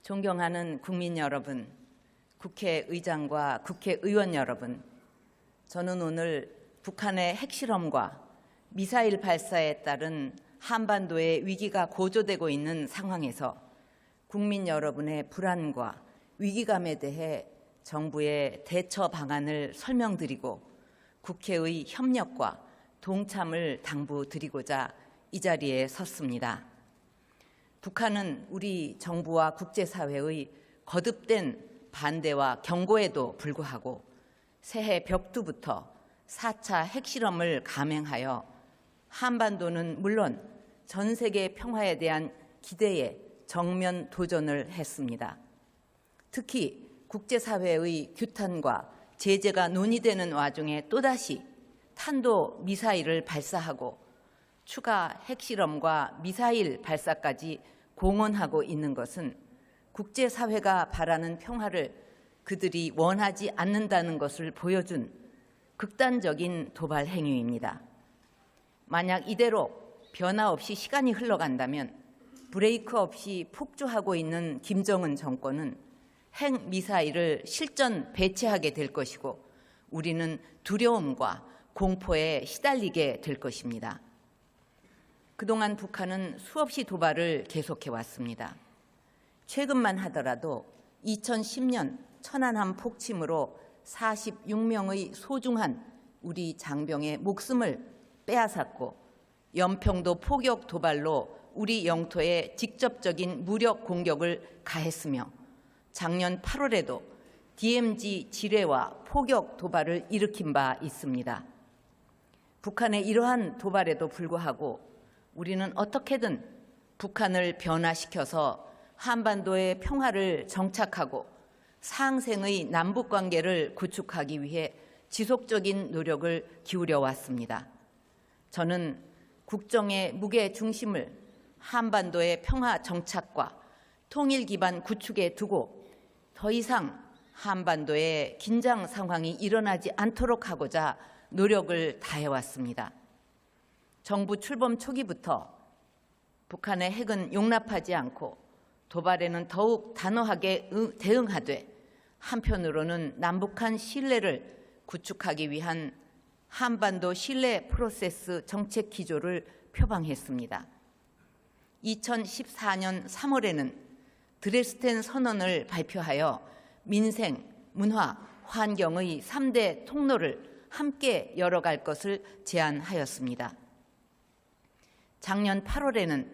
존경하는 국민 여러분, 국회의장과 국회의원 여러분, 저는 오늘 북한의 핵실험과 미사일 발사에 따른 한반도의 위기가 고조되고 있는 상황에서 국민 여러분의 불안과 위기감에 대해 정부의 대처 방안을 설명드리고 국회의 협력과 동참을 당부드리고자 이 자리에 섰습니다. 북한은 우리 정부와 국제사회의 거듭된 반대와 경고에도 불구하고 새해 벽두부터 4차 핵실험을 감행하여 한반도는 물론 전 세계 평화에 대한 기대에 정면 도전을 했습니다. 특히 국제사회의 규탄과 제재가 논의되는 와중에 또다시 탄도 미사일을 발사하고 추가 핵실험과 미사일 발사까지 공언하고 있는 것은 국제사회가 바라는 평화를 그들이 원하지 않는다는 것을 보여준 극단적인 도발 행위입니다. 만약 이대로 변화 없이 시간이 흘러간다면 브레이크 없이 폭주하고 있는 김정은 정권은 핵미사일을 실전 배치하게 될 것이고 우리는 두려움과 공포에 시달리게 될 것입니다. 그동안 북한은 수없이 도발을 계속해 왔습니다. 최근만 하더라도 2010년 천안함 폭침으로 46명의 소중한 우리 장병의 목숨을 빼앗았고 연평도 포격 도발로 우리 영토에 직접적인 무력 공격을 가했으며 작년 8월에도 DMZ 지뢰와 포격 도발을 일으킨 바 있습니다. 북한의 이러한 도발에도 불구하고 우리는 어떻게든 북한을 변화시켜서 한반도의 평화를 정착하고 상생의 남북관계를 구축하기 위해 지속적인 노력을 기울여 왔습니다. 저는 국정의 무게 중심을 한반도의 평화 정착과 통일 기반 구축에 두고 더 이상 한반도에 긴장 상황이 일어나지 않도록 하고자 노력을 다해왔습니다. 정부 출범 초기부터 북한의 핵은 용납하지 않고 도발에는 더욱 단호하게 대응하되 한편으로는 남북한 신뢰를 구축하기 위한 한반도 신뢰 프로세스 정책 기조를 표방했습니다. 2014년 3월에는 드레스덴 선언을 발표하여 민생, 문화, 환경의 3대 통로를 함께 열어갈 것을 제안하였습니다. 작년 8월에는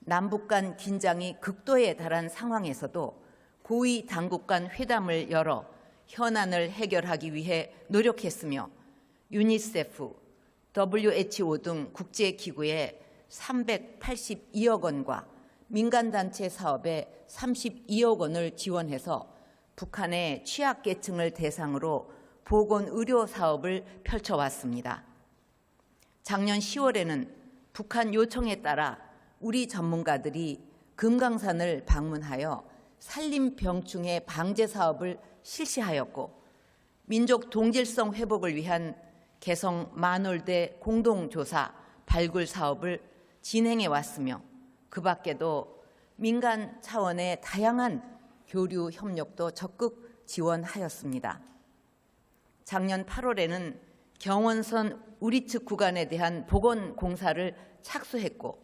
남북 간 긴장이 극도에 달한 상황에서도 고위 당국 간 회담을 열어 현안을 해결하기 위해 노력했으며 유니세프, WHO 등 국제기구에 382억 원과 민간단체 사업에 32억 원을 지원해서 북한의 취약계층을 대상으로 보건의료 사업을 펼쳐왔습니다. 작년 10월에는 북한 요청에 따라 우리 전문가들이 금강산을 방문하여 산림병충해 방제 사업을 실시하였고 민족 동질성 회복을 위한 개성 만월대 공동조사 발굴 사업을 진행해 왔으며 그 밖에도 민간 차원의 다양한 교류 협력도 적극 지원하였습니다. 작년 8월에는 경원선 우리측 구간에 대한 복원 공사를 착수했고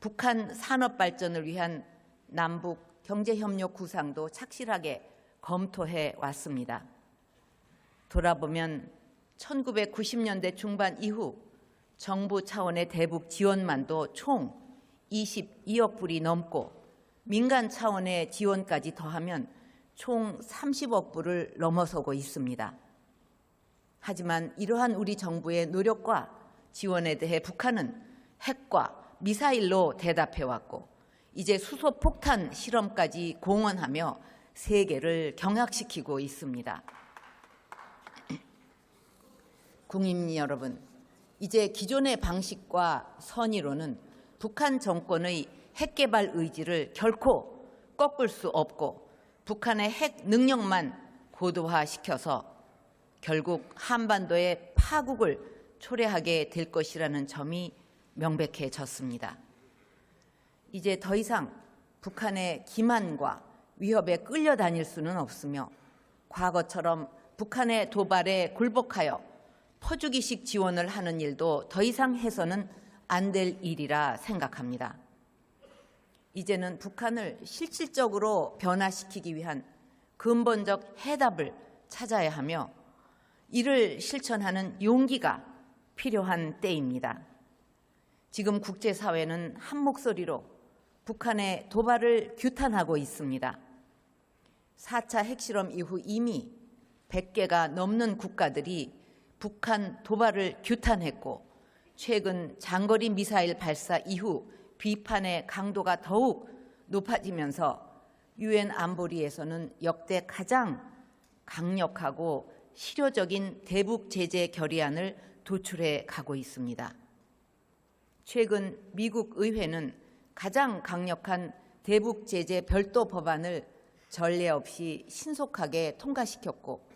북한 산업 발전을 위한 남북 경제협력 구상도 착실하게 검토해 왔습니다. 돌아보면 1990년대 중반 이후 정부 차원의 대북 지원만도 총 22억 불이 넘고 민간 차원의 지원까지 더하면 총 30억 불을 넘어서고 있습니다. 하지만 이러한 우리 정부의 노력과 지원에 대해 북한은 핵과 미사일로 대답해왔고 이제 수소폭탄 실험까지 공언하며 세계를 경악시키고 있습니다. 국민 여러분, 이제 기존의 방식과 선의로는 북한 정권의 핵개발 의지를 결코 꺾을 수 없고 북한의 핵 능력만 고도화시켜서 결국 한반도의 파국을 초래하게 될 것이라는 점이 명백해졌습니다. 이제 더 이상 북한의 기만과 위협에 끌려다닐 수는 없으며 과거처럼 북한의 도발에 굴복하여 퍼주기식 지원을 하는 일도 더 이상 해서는 안 될 일이라 생각합니다. 이제는 북한을 실질적으로 변화시키기 위한 근본적 해답을 찾아야 하며 이를 실천하는 용기가 필요한 때입니다. 지금 국제사회는 한 목소리로 북한의 도발을 규탄하고 있습니다. 4차 핵실험 이후 이미 100개가 넘는 국가들이 북한 도발을 규탄했고 최근 장거리 미사일 발사 이후 비판의 강도가 더욱 높아지면서 유엔 안보리에서는 역대 가장 강력하고 실효적인 대북 제재 결의안을 도출해 가고 있습니다. 최근 미국 의회는 가장 강력한 대북 제재 별도 법안을 전례 없이 신속하게 통과시켰고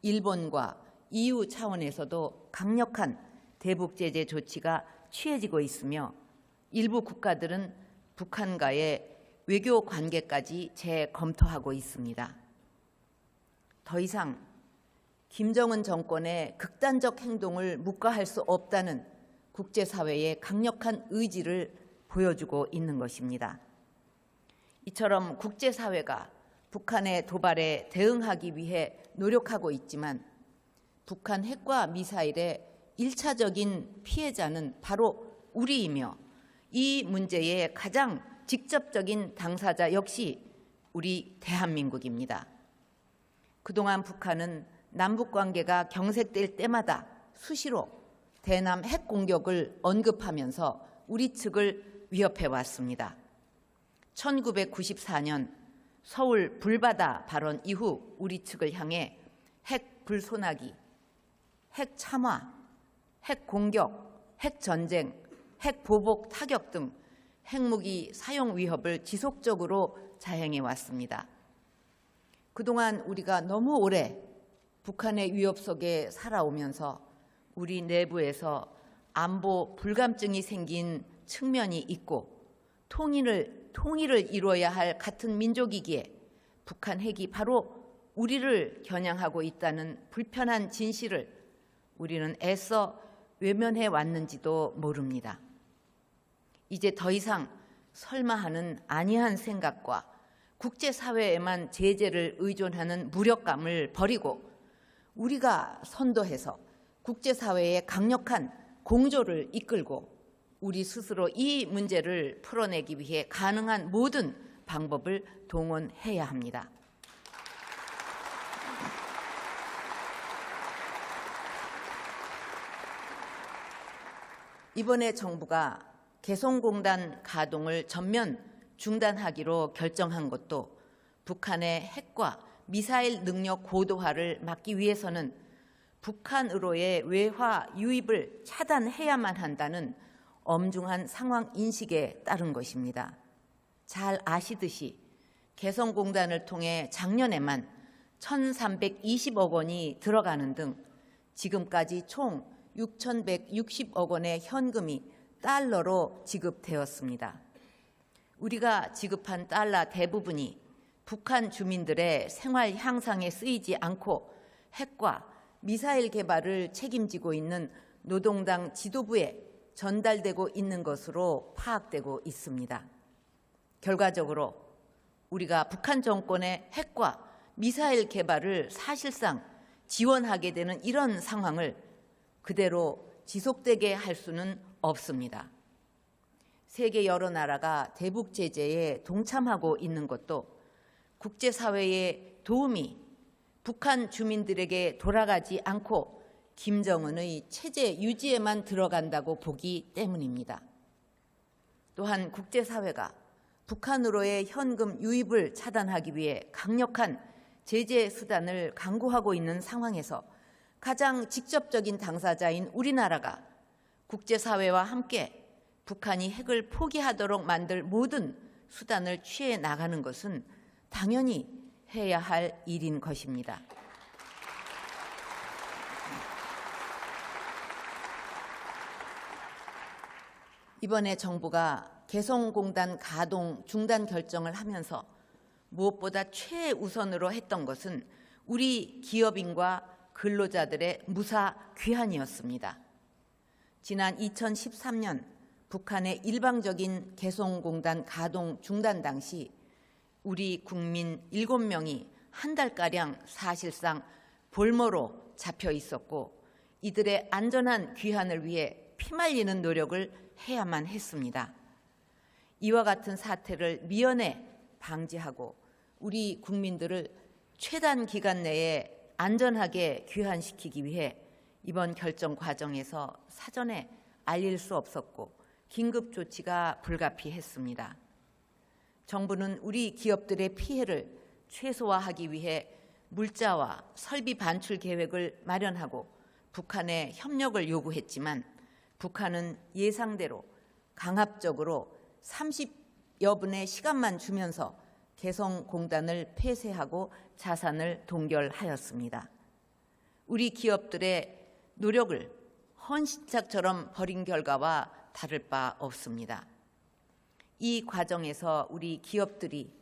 일본과 EU 차원에서도 강력한 대북 제재 조치가 취해지고 있으며 일부 국가들은 북한과의 외교 관계까지 재검토하고 있습니다. 더 이상 김정은 정권의 극단적 행동을 묵과할 수 없다는 국제사회의 강력한 의지를 보여주고 있는 것입니다. 이처럼 국제사회가 북한의 도발에 대응하기 위해 노력하고 있지만 북한 핵과 미사일의 1차적인 피해자는 바로 우리이며 이 문제의 가장 직접적인 당사자 역시 우리 대한민국입니다. 그동안 북한은 남북관계가 경색될 때마다 수시로 대남 핵 공격을 언급하면서 우리 측을 위협해 왔습니다. 1994년 서울 불바다 발언 이후 우리 측을 향해 핵 불소나기, 핵 참화, 핵 공격, 핵 전쟁, 핵 보복 타격 등 핵무기 사용 위협을 지속적으로 자행해 왔습니다. 그동안 우리가 너무 오래 북한의 위협 속에 살아오면서 우리 내부에서 안보 불감증이 생긴 측면이 있고 통일을 이루어야 할 같은 민족이기에 북한 핵이 바로 우리를 겨냥하고 있다는 불편한 진실을 우리는 애써 외면해 왔는지도 모릅니다. 이제 더 이상 설마하는 안이한 생각과 국제사회에만 제재를 의존하는 무력감을 버리고 우리가 선도해서 국제사회의 강력한 공조를 이끌고 우리 스스로 이 문제를 풀어내기 위해 가능한 모든 방법을 동원해야 합니다. 이번에 정부가 개성공단 가동을 전면 중단하기로 결정한 것도 북한의 핵과 미사일 능력 고도화를 막기 위해서는 북한으로의 외화 유입을 차단해야만 한다는 엄중한 상황 인식에 따른 것입니다. 잘 아시듯이 개성공단을 통해 작년에만 1,320억 원이 들어가는 등 지금까지 총 6,160억 원의 현금이 달러로 지급되었습니다. 우리가 지급한 달러 대부분이 북한 주민들의 생활 향상에 쓰이지 않고 핵과 미사일 개발을 책임지고 있는 노동당 지도부에 전달되고 있는 것으로 파악되고 있습니다. 결과적으로 우리가 북한 정권의 핵과 미사일 개발을 사실상 지원하게 되는 이런 상황을 그대로 지속되게 할 수는 없습니다. 세계 여러 나라가 대북 제재에 동참하고 있는 것도 국제사회의 도움이 북한 주민들에게 돌아가지 않고 김정은의 체제 유지에만 들어간다고 보기 때문입니다. 또한 국제사회가 북한으로의 현금 유입을 차단하기 위해 강력한 제재 수단을 강구하고 있는 상황에서 가장 직접적인 당사자인 우리나라가 국제사회와 함께 북한이 핵을 포기하도록 만들 모든 수단을 취해 나가는 것은 당연히 해야 할 일인 것입니다. 이번에 정부가 개성공단 가동 중단 결정을 하면서 무엇보다 최우선으로 했던 것은 우리 기업인과 근로자들의 무사 귀환이었습니다. 지난 2013년 북한의 일방적인 개성공단 가동 중단 당시 우리 국민 7명이 한 달가량 사실상 볼모로 잡혀 있었고 이들의 안전한 귀환을 위해 피말리는 노력을 해야만 했습니다. 이와 같은 사태를 미연에 방지하고 우리 국민들을 최단 기간 내에 안전하게 귀환시키기 위해 이번 결정 과정에서 사전에 알릴 수 없었고 긴급 조치가 불가피했습니다. 정부는 우리 기업들의 피해를 최소화하기 위해 물자와 설비 반출 계획을 마련하고 북한에 협력을 요구했지만 북한은 예상대로 강압적으로 30여 분의 시간만 주면서 개성공단을 폐쇄하고 자산을 동결하였습니다. 우리 기업들의 노력을 헌신짝처럼 벌인 결과와 다를 바 없습니다. 이 과정에서 우리 기업들이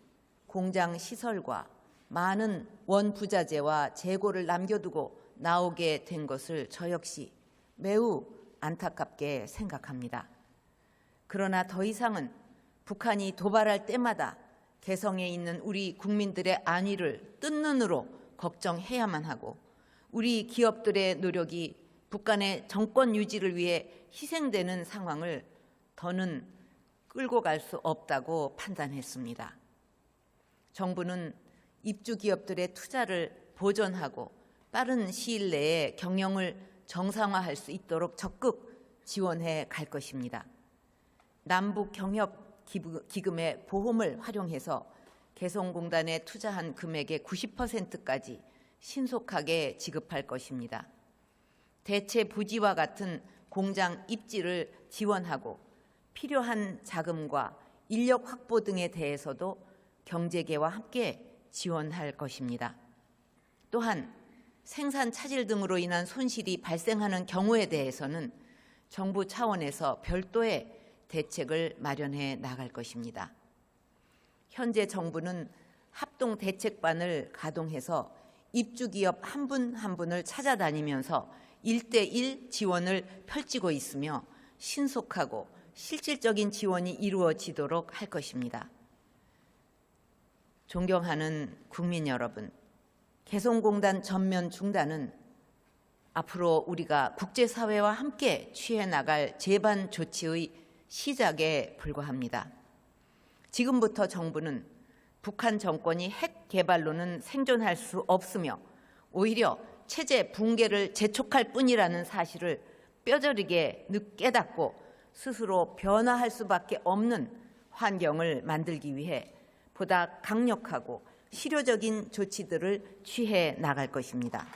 공장 시설과 많은 원부자재와 재고를 남겨두고 나오게 된 것을 저 역시 매우 안타깝게 생각합니다. 그러나 더 이상은 북한이 도발할 때마다 개성에 있는 우리 국민들의 안위를 뜬 눈으로 걱정해야만 하고 우리 기업들의 노력이 북한의 정권 유지를 위해 희생되는 상황을 더는 끌고 갈 수 없다고 판단했습니다. 정부는 입주 기업들의 투자를 보전하고 빠른 시일 내에 경영을 정상화할 수 있도록 적극 지원해 갈 것입니다. 남북 경협 기금의 보험을 활용해서 개성공단에 투자한 금액의 90%까지 신속하게 지급할 것입니다. 대체 부지와 같은 공장 입지를 지원하고 필요한 자금과 인력 확보 등에 대해서도 경제계와 함께 지원할 것입니다. 또한 생산 차질 등으로 인한 손실이 발생하는 경우에 대해서는 정부 차원에서 별도의 대책을 마련해 나갈 것입니다. 현재 정부는 합동대책반을 가동해서 입주기업 한 분 한 분을 찾아다니면서 1:1 지원을 펼치고 있으며 신속하고 실질적인 지원이 이루어지도록 할 것입니다. 존경하는 국민 여러분, 개성공단 전면 중단은 앞으로 우리가 국제사회와 함께 취해 나갈 재반 조치의 시작에 불과합니다. 지금부터 정부는 북한 정권이 핵 개발로는 생존할 수 없으며 오히려 체제 붕괴를 재촉할 뿐이라는 사실을 뼈저리게 깨닫고 스스로 변화할 수밖에 없는 환경을 만들기 위해 보다 강력하고 실효적인 조치들을 취해 나갈 것입니다.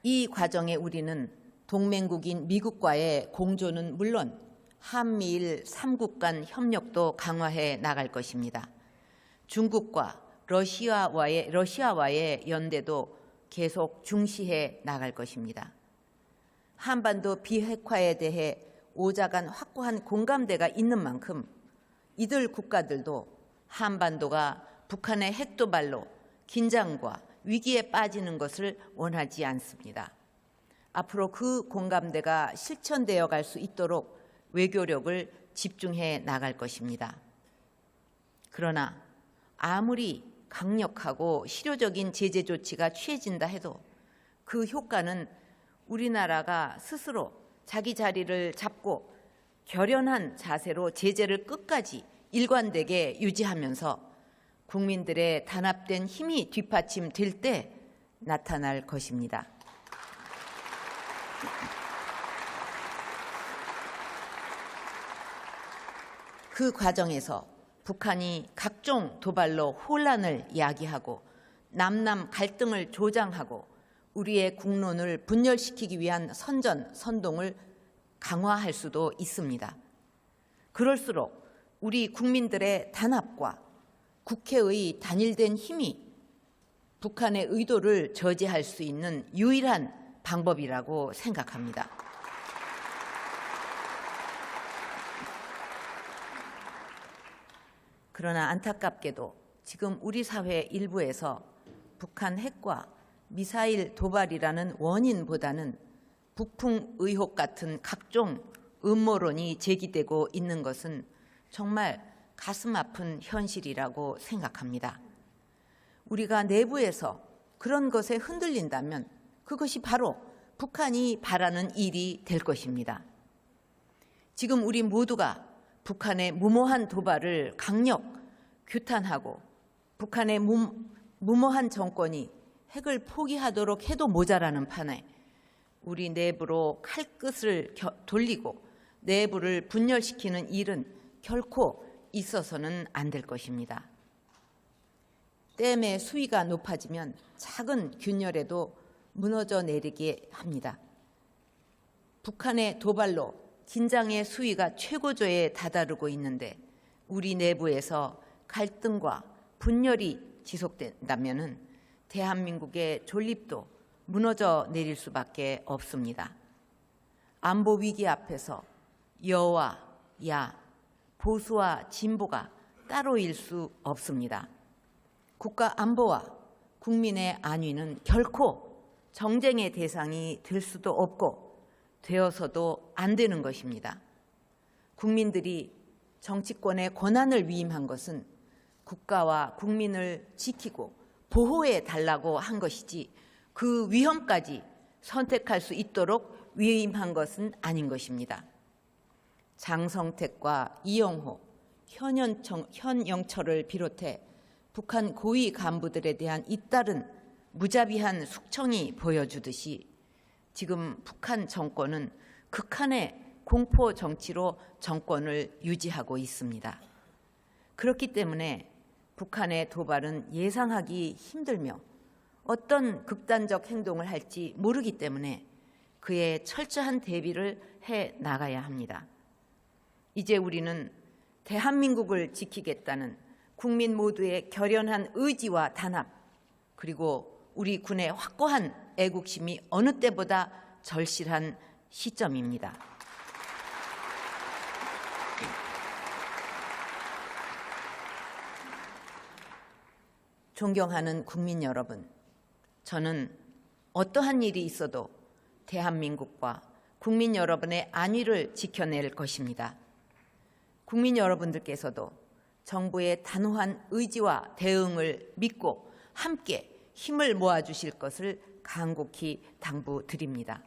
이 과정에 우리는 동맹국인 미국과의 공조는 물론 한미일 3국 간 협력도 강화해 나갈 것입니다. 중국과 러시아와의 연대도 계속 중시해 나갈 것입니다. 한반도 비핵화에 대해 오자간 확고한 공감대가 있는 만큼 이들 국가들도 한반도가 북한의 핵도발로 긴장과 위기에 빠지는 것을 원하지 않습니다. 앞으로 그 공감대가 실천되어 갈 수 있도록 외교력을 집중해 나갈 것입니다. 그러나 아무리 강력하고 실효적인 제재 조치가 취해진다 해도 그 효과는 우리나라가 스스로 자기 자리를 잡고 결연한 자세로 제재를 끝까지 일관되게 유지하면서 국민들의 단합된 힘이 뒷받침될 때 나타날 것입니다. 그 과정에서 북한이 각종 도발로 혼란을 야기하고 남남 갈등을 조장하고 우리의 국론을 분열시키기 위한 선동을 강화할 수도 있습니다. 그럴수록 우리 국민들의 단합과 국회의 단일된 힘이 북한의 의도를 저지할 수 있는 유일한 방법이라고 생각합니다. 그러나 안타깝게도 지금 우리 사회 일부에서 북한 핵과 미사일 도발이라는 원인보다는 북풍 의혹 같은 각종 음모론이 제기되고 있는 것은 정말 가슴 아픈 현실이라고 생각합니다. 우리가 내부에서 그런 것에 흔들린다면 그것이 바로 북한이 바라는 일이 될 것입니다. 지금 우리 모두가 북한의 무모한 도발을 강력 규탄하고 북한의 무모한 정권이 핵을 포기하도록 해도 모자라는 판에 우리 내부로 칼끝을 돌리고 내부를 분열시키는 일은 결코 있어서는 안 될 것입니다. 댐의 수위가 높아지면 작은 균열에도 무너져 내리게 합니다. 북한의 도발로 긴장의 수위가 최고조에 다다르고 있는데 우리 내부에서 갈등과 분열이 지속된다면 대한민국의 존립도 무너져 내릴 수밖에 없습니다. 안보 위기 앞에서 여와 야, 보수와 진보가 따로일 수 없습니다. 국가 안보와 국민의 안위는 결코 정쟁의 대상이 될 수도 없고 되어서도 안 되는 것입니다. 국민들이 정치권의 권한을 위임한 것은 국가와 국민을 지키고 보호해 달라고 한 것이지 그 위험까지 선택할 수 있도록 위임한 것은 아닌 것입니다. 장성택과 이영호, 현영철을 비롯해 북한 고위 간부들에 대한 잇따른 무자비한 숙청이 보여주듯이 지금 북한 정권은 극한의 공포 정치로 정권을 유지하고 있습니다. 그렇기 때문에 북한의 도발은 예상하기 힘들며 어떤 극단적 행동을 할지 모르기 때문에 그에 철저한 대비를 해 나가야 합니다. 이제 우리는 대한민국을 지키겠다는 국민 모두의 결연한 의지와 단합, 그리고 우리 군의 확고한 애국심이 어느 때보다 절실한 시점입니다. 존경하는 국민 여러분, 저는 어떠한 일이 있어도 대한민국과 국민 여러분의 안위를 지켜낼 것입니다. 국민 여러분들께서도 정부의 단호한 의지와 대응을 믿고 함께 힘을 모아주실 것을 간곡히 당부드립니다.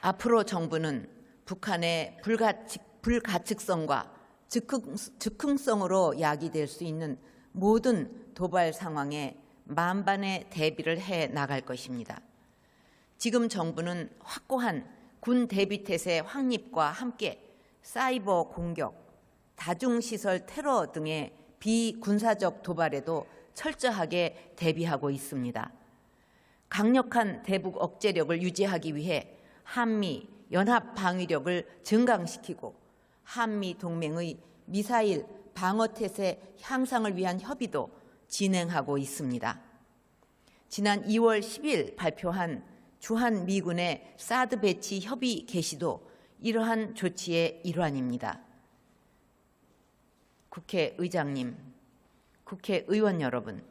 앞으로 정부는 북한의 불가측성과 즉흥성으로 야기될 수 있는 모든 도발 상황에 만반의 대비를 해 나갈 것입니다. 지금 정부는 확고한 군 대비태세 확립과 함께 사이버 공격, 다중시설 테러 등의 비군사적 도발에도 철저하게 대비하고 있습니다. 강력한 대북 억제력을 유지하기 위해 한미 연합 방위력을 증강시키고 한미 동맹의 미사일 방어태세 향상을 위한 협의도 진행하고 있습니다. 지난 2월 10일 발표한 주한미군의 사드 배치 협의 개시도 이러한 조치의 일환입니다. 국회의장님, 국회의원 여러분,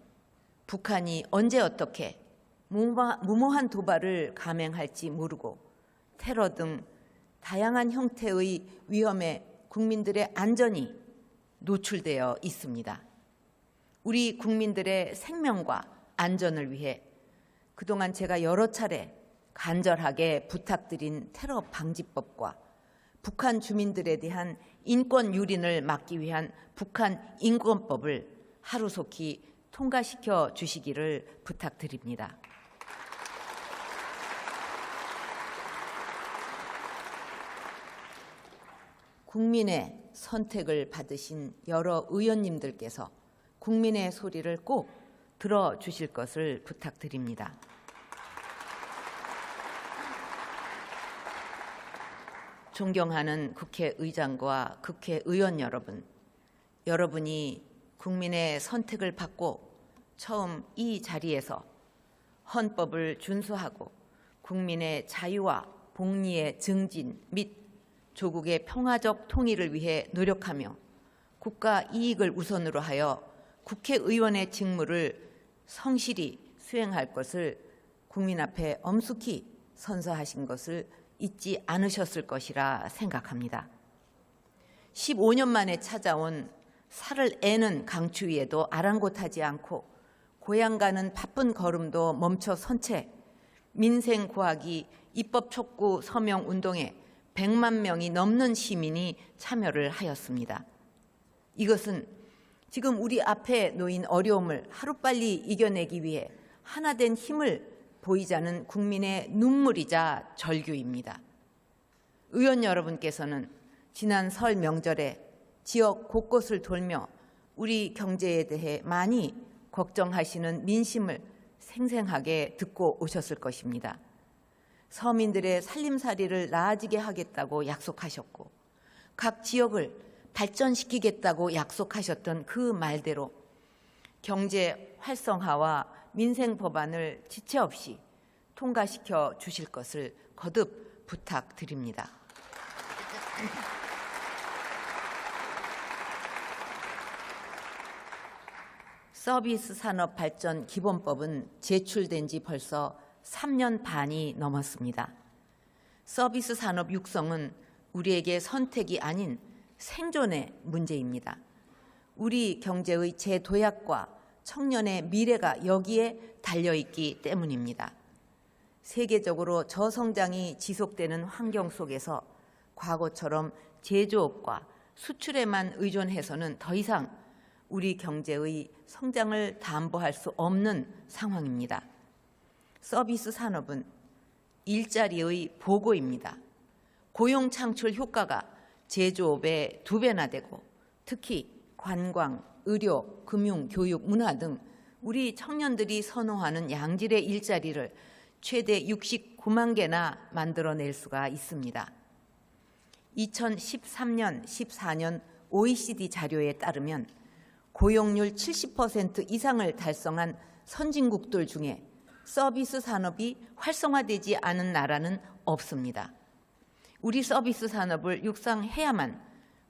북한이 언제 어떻게 무모한 도발을 감행할지 모르고 테러 등 다양한 형태의 위험에 국민들의 안전이 노출되어 있습니다. 우리 국민들의 생명과 안전을 위해 그동안 제가 여러 차례 간절하게 부탁드린 테러 방지법과 북한 주민들에 대한 인권 유린을 막기 위한 북한 인권법을 하루속히 통과시켜 주시기를 부탁드립니다. 국민의 선택을 받으신 여러 의원님들께서 국민의 소리를 꼭 들어주실 것을 부탁드립니다. 존경하는 국회의장과 국회의원 여러분, 여러분이 국민의 선택을 받고 처음 이 자리에서 헌법을 준수하고 국민의 자유와 복리의 증진 및 조국의 평화적 통일을 위해 노력하며 국가 이익을 우선으로 하여 국회의원의 직무를 성실히 수행할 것을 국민 앞에 엄숙히 선서하신 것을 잊지 않으셨을 것이라 생각합니다. 15년 만에 찾아온 살을 애는 강추위에도 아랑곳하지 않고 고향 가는 바쁜 걸음도 멈춰 선 채 민생 구하기 입법 촉구 서명 운동에 100만 명이 넘는 시민이 참여를 하였습니다. 이것은 지금 우리 앞에 놓인 어려움을 하루빨리 이겨내기 위해 하나된 힘을 보이자는 국민의 눈물이자 절규입니다. 의원 여러분께서는 지난 설 명절에 지역 곳곳을 돌며 우리 경제에 대해 많이 걱정하시는 민심을 생생하게 듣고 오셨을 것입니다. 서민들의 살림살이를 나아지게 하겠다고 약속하셨고 각 지역을 발전시키겠다고 약속하셨던 그 말대로 경제 활성화와 민생 법안을 지체 없이 통과시켜 주실 것을 거듭 부탁드립니다. 서비스 산업 발전 기본법은 제출된 지 벌써 3년 반이 넘었습니다. 서비스 산업 육성은 우리에게 선택이 아닌 생존의 문제입니다. 우리 경제의 재도약과 청년의 미래가 여기에 달려있기 때문입니다. 세계적으로 저성장이 지속되는 환경 속에서 과거처럼 제조업과 수출에만 의존해서는 더 이상 우리 경제의 성장을 담보할 수 없는 상황입니다. 서비스 산업은 일자리의 보고입니다. 고용 창출 효과가 제조업의 2배나 되고 특히 관광, 의료, 금융, 교육, 문화 등 우리 청년들이 선호하는 양질의 일자리를 최대 69만 개나 만들어낼 수가 있습니다. 2013년, 14년 OECD 자료에 따르면 고용률 70% 이상을 달성한 선진국들 중에 서비스 산업이 활성화되지 않은 나라는 없습니다. 우리 서비스 산업을 육성해야만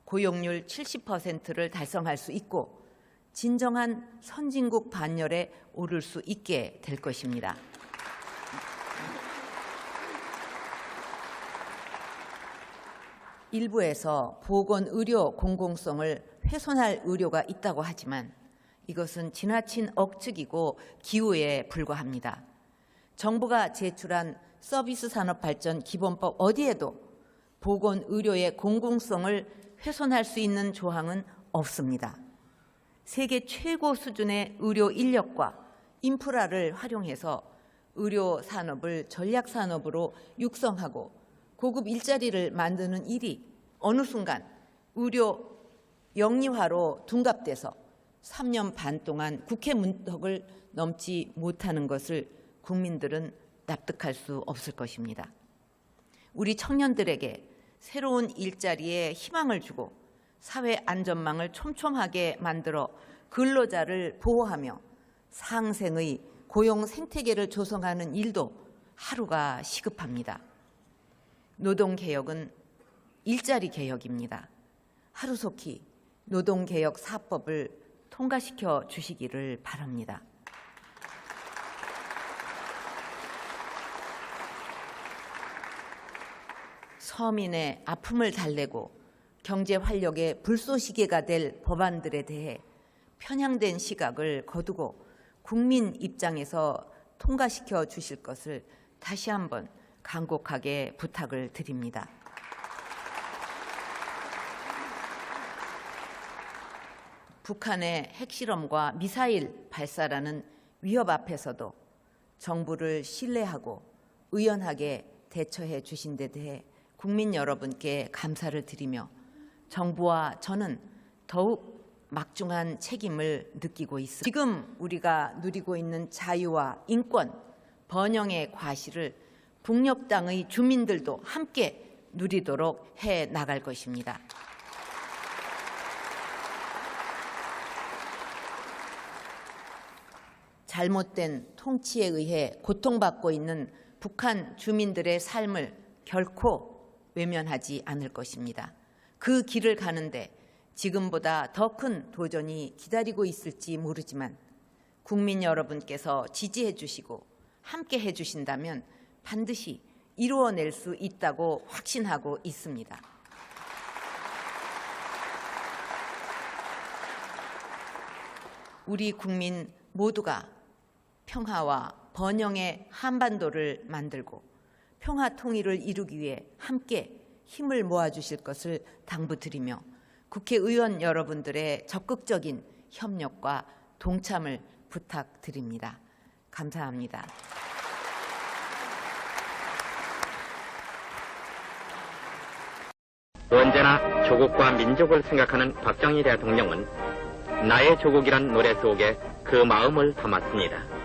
고용률 70%를 달성할 수 있고 진정한 선진국 반열에 오를 수 있게 될 것입니다. 일부에서 보건의료 공공성을 훼손할 의료가 있다고 하지만 이것은 지나친 억측이고 기우에 불과합니다. 정부가 제출한 서비스 산업 발전 기본법 어디에도 보건의료의 공공성을 훼손할 수 있는 조항은 없습니다. 세계 최고 수준의 의료 인력과 인프라를 활용해서 의료 산업을 전략 산업으로 육성하고 고급 일자리를 만드는 일이 어느 순간 의료 영리화로 둔갑돼서 3년 반 동안 국회 문턱을 넘지 못하는 것을 국민들은 납득할 수 없을 것입니다. 우리 청년들에게 새로운 일자리에 희망을 주고 사회 안전망을 촘촘하게 만들어 근로자를 보호하며 상생의 고용 생태계를 조성하는 일도 하루가 시급합니다. 노동개혁은 일자리 개혁입니다. 하루속히 노동개혁 4법을 통과시켜 주시기를 바랍니다. 서민의 아픔을 달래고 경제 활력의 불쏘시개가 될 법안들에 대해 편향된 시각을 거두고 국민 입장에서 통과시켜 주실 것을 다시 한번 간곡하게 부탁을 드립니다. 북한의 핵실험과 미사일 발사라는 위협 앞에서도 정부를 신뢰하고 의연하게 대처해 주신 데 대해 국민 여러분께 감사를 드리며 정부와 저는 더욱 막중한 책임을 느끼고 있습니다. 지금 우리가 누리고 있는 자유와 인권, 번영의 과실을 북녘 땅의 주민들도 함께 누리도록 해 나갈 것입니다. 잘못된 통치에 의해 고통받고 있는 북한 주민들의 삶을 결코 외면하지 않을 것입니다. 그 길을 가는데 지금보다 더 큰 도전이 기다리고 있을지 모르지만 국민 여러분께서 지지해 주시고 함께 해 주신다면 반드시 이루어낼 수 있다고 확신하고 있습니다. 우리 국민 모두가 평화와 번영의 한반도를 만들고 평화 통일을 이루기 위해 함께 힘을 모아주실 것을 당부드리며 국회의원 여러분들의 적극적인 협력과 동참을 부탁드립니다. 감사합니다. 언제나 조국과 민족을 생각하는 박정희 대통령은 나의 조국이란 노래 속에 그 마음을 담았습니다.